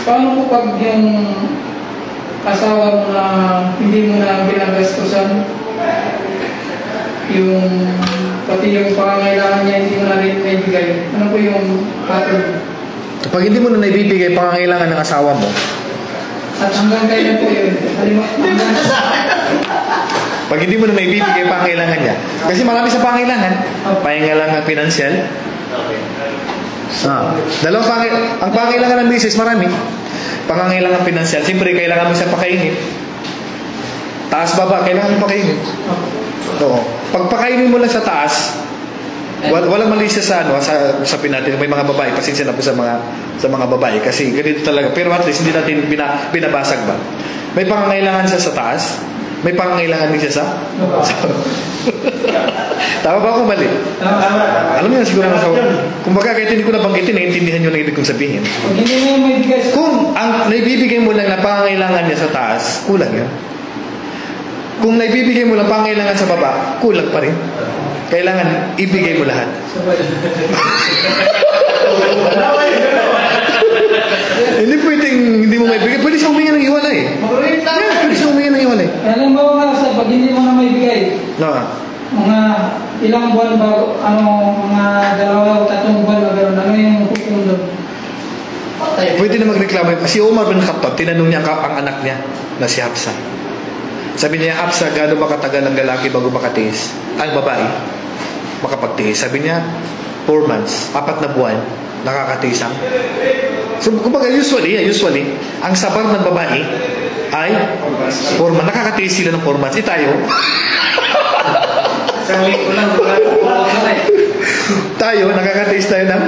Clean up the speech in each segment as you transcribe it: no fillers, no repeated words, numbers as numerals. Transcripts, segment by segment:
Paano po pag yung asawa mo na hindi mo na binagastusan, yung pati yung pangangailangan niya hindi mo na rin naibigay? Ano po yung pattern? Pag hindi mo na naibibigay pangangailangan ng asawa mo, at hanggang kailan po yun? pag hindi mo na naibibigay pangangailangan niya, kasi marami sa pangangailangan, pangangailangan pinansyal. Ang pangangailangan ng misis, marami. Pangangailangan pinansyal, siyempre kailangan mo siya pakainin. Taas baba, kailangan mo pakainin. Oo. Pag pakainin mo lang sa taas, walang mali siya sa pinatin. May mga babae, pasensya na po sa mga babae kasi ganito talaga. Pero at least hindi natin binabasag ba. May pangangailangan siya sa taas, may pangangailangan din siya sa tama ba ako mali? Alam niyo na siguro na kumbaga kahit hindi ko nabanggitin, naiintindihan niyo na ibig kong sabihin. Kung ang naibibigay mo lang na pangangailangan niya sa taas, kulang yan. Kung naibibigay mo lang pangangailangan sa baba, kulang pa rin. Kailangan ibigay mo lahat. Hindi pwedeng hindi mo maibigay. Pwede siya huminga ng iwalay. Pwede siya huminga ng iwalay. Alam mo nga sa pag hindi mo na maibigay, mga ilang buwan bago, mga 2 o 3 buwan na gano'n, ano yung hukum doon? Pwede na magreklamo. Si Omar bin Khattab, tinanong niya ang anak niya na si Hafsa. Sabi niya, Hafsa, gaano ba katagal ng lalaki bago makatiis? Ang babae, makapagtiis. Sabi niya, 4 months, 4 na buwan, nakakatiis ang. So, kumbaga, usually, ang sabar ng babae ay 4 months. Nakakatiis sila ng 4 months. Tayo. Tayo, nakakatiis tayo ng.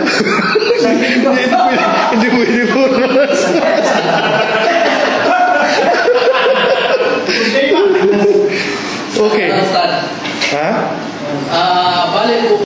Hindi pwede 4 months. Okay. Ha? Balik po.